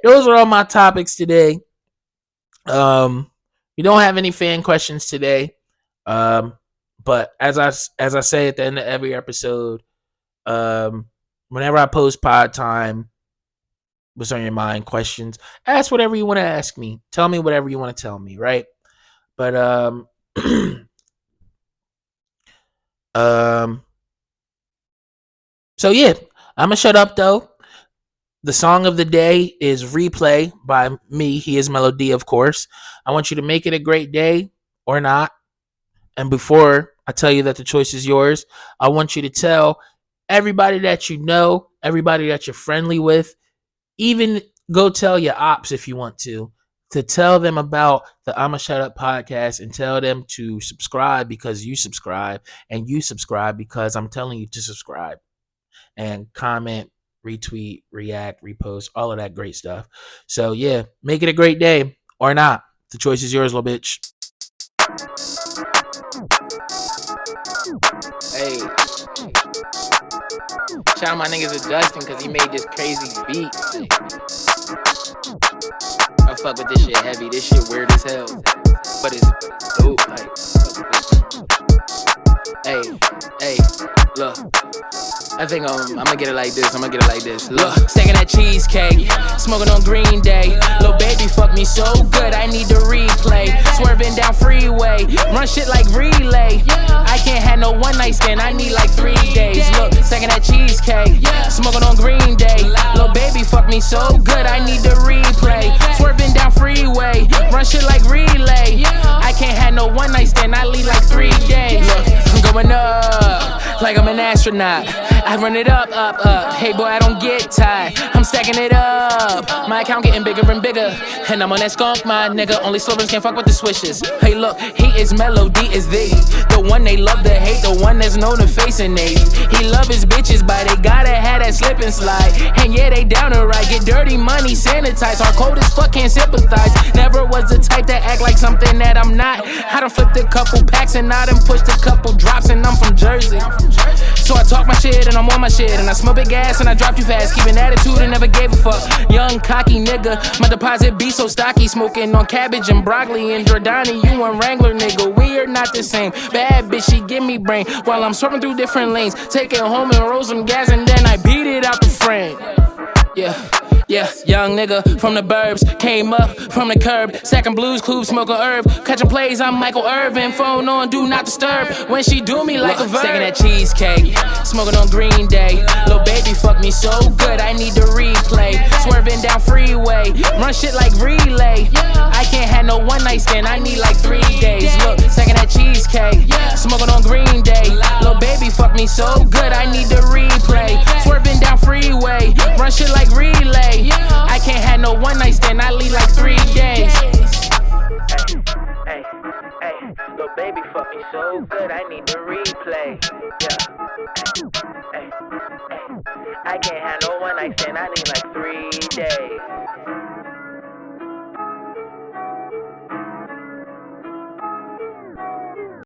those are all my topics today. We don't have any fan questions today. But as I say at the end of every episode, whenever I post pod time, what's on your mind, questions, ask whatever you want to ask me. Tell me whatever you want to tell me, right? But so yeah, I'ma shut up though. The song of the day is Replay by me, HeIsMellowD, of course. I want you to make it a great day or not. And before I tell you that the choice is yours, I want you to tell everybody that you know, everybody that you're friendly with, even go tell your ops if you want to tell them about the Ima Shut Up podcast and tell them to subscribe because you subscribe, and you subscribe because I'm telling you to subscribe, and comment, retweet, react, repost, all of that great stuff. So yeah, make it a great day or not. The choice is yours, little bitch. Hey, shout out my niggas to Dustin because he made this crazy beat. I fuck with this shit heavy. This shit weird as hell, but it's dope. Like, hey, look. I think I'm gonna get it like this. Look, stacking that cheesecake, smoking on Green Day. Lil Baby fuck me so good, I need to replay. Swerving down freeway, run shit like relay. I can't have no one night stand, I need like 3 days. Look, stacking that cheesecake, smoking on Green Day. Lil Baby fuck me so good, I need to replay. Swerving down freeway, run shit like relay. I can't have no one night stand, I need like 3 days. Look, I'm going up like I'm an astronaut. I run it up. Hey boy, I don't get tired. I'm stacking it up. My account getting bigger and bigger, and I'm on that skunk, my nigga. Only slogans can't fuck with the swishes. Hey look, HeIsMellowD is the one they love to hate, the one that's known to face an eighth. He love his bitches, but they gotta have that slip and slide. And yeah, they down to right, get dirty money, sanitize. Our cold as fuck, can't sympathize. Never was the type to act like something that I'm not. I done flipped a couple packs and I done pushed a couple drops, and I'm from Jersey. So I talk my shit and I'm on my shit, and I smell big gas and I drop too fast. Keep an attitude and never gave a fuck. Young cocky nigga, my deposit be so stocky. Smoking on cabbage and broccoli and Jordani. You and Wrangler nigga, we are not the same. Bad bitch, she give me brain while I'm swerving through different lanes. Take it home and roll some gas and then I beat it out the frame. Yeah, young nigga from the burbs, came up from the curb, stacking Blues Clues, smoking herb, catching plays, I'm Michael Irvin, phone on, do not disturb, when she do me like a verb. Stacking that cheesecake, smoking on Green Day, Lil Baby fuck me so good, I need to replay, swerving down freeway, run shit like relay, I can't have no one night stand, I need like 3 days. Look, stacking that cheesecake, smoking on Green Day, Lil Baby fuck me so good, I need to replay, swerving down freeway, run shit like relay. I can't have no one night stand, I leave like 3 days. Hey, Lil Baby fuck me so good, I need to replay. I can't have no one night stand, I need like 3 days.